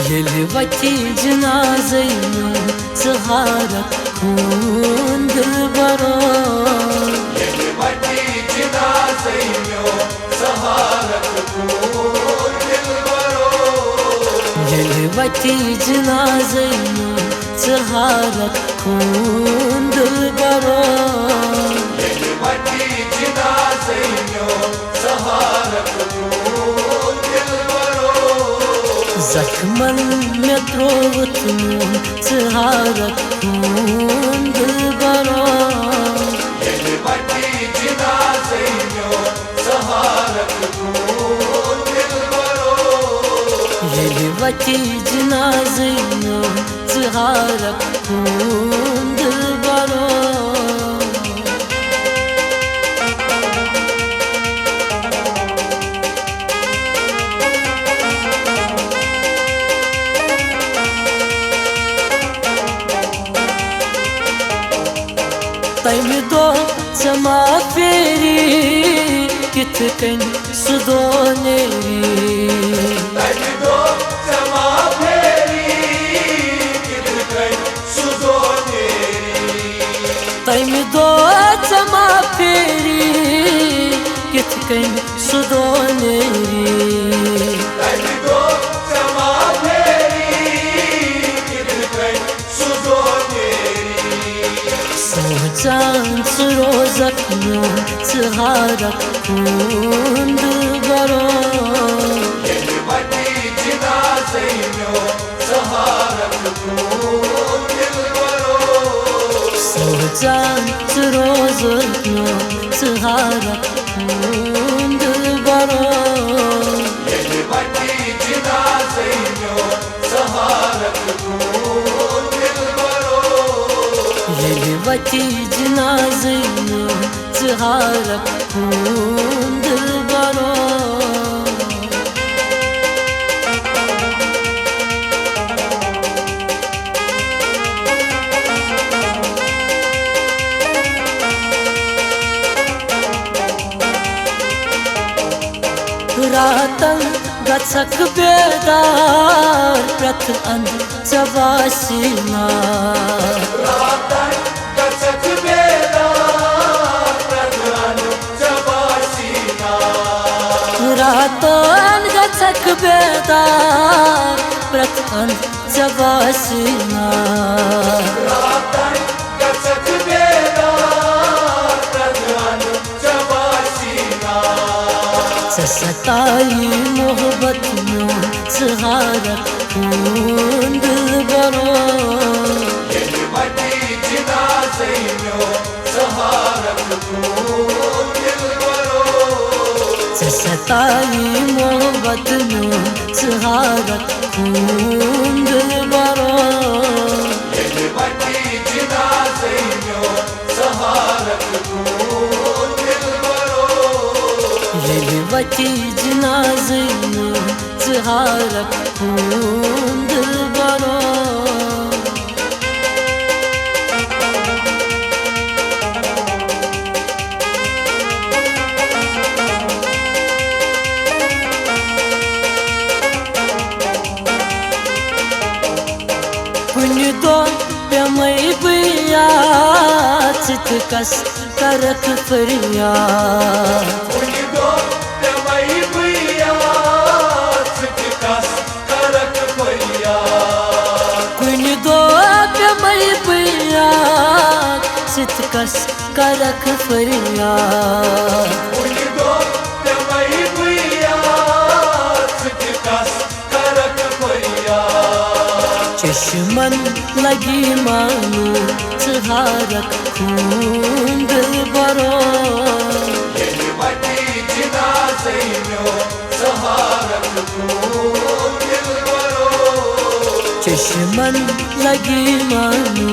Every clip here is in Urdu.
يلي وتي جنازي صغارك كون بالبرار، يلي وتي جنازي صغارك كون بالبرار، يلي وتي جنازي صغارك كون بالبرار، يلي وتي جنازي صغارك كون بالبرار، زخم المترو وطنون صغارك كون بالبرار، يلي وتي جنازي صغارك كون بالبرار، يلي وتي جنازي صغارك كون بالبرار. طيب سما فيري كتكن صدونيري، طيب سما فيري كتكن صدونيري، طيب سما فيري كتكن صدونيري، سوچان سروزك نون صغارك كون بالبرار، يلي وتي جنازي صغارك كون بالبرار، سوچان سروزك نون صغارك كون بالبرار، يلي وتي جنازي صغارك كون بالبرار، يلي وتي جنازي صغارك كون بالبرار. راتن گچک بیدار پرت ان چواسینا، راتن گچک بیدار پرت ان چواسینا، راتن گچک بیدار پرت ان چواسینا، راتن گچک بیدار پرت ان چواسینا، ستاي محبت نون صغارك كون بالبرار، يلي وتي جنازي صغارك كون بالبرار، ستاي محبت نون صغارك كون بالبرار، يلي وتي جنازي صغارك كون بالبرار، يلي وتي جنازي صغارك كون بالبرار. كل دون بمي بيات ستكس كرك فريات، كل دون بمي بيات ستكس كرك فريات، كل دون بمي بيات ستكس كرك فريات، كل دون بمي بيات ستكس كرك فريات، چشمن لگی مانو صغارك كون بالبرار، يلي وتي جنازي صغارك كون بالبرار، چشمن لگی مانو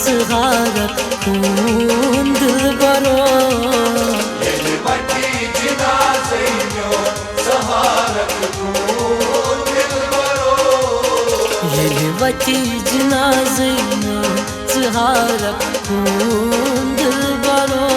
صغارك كون بالبرار، يلي وتي جنازي صغارك كون بالبرار، يلي وتي جنازي صغارك كون بالبرار.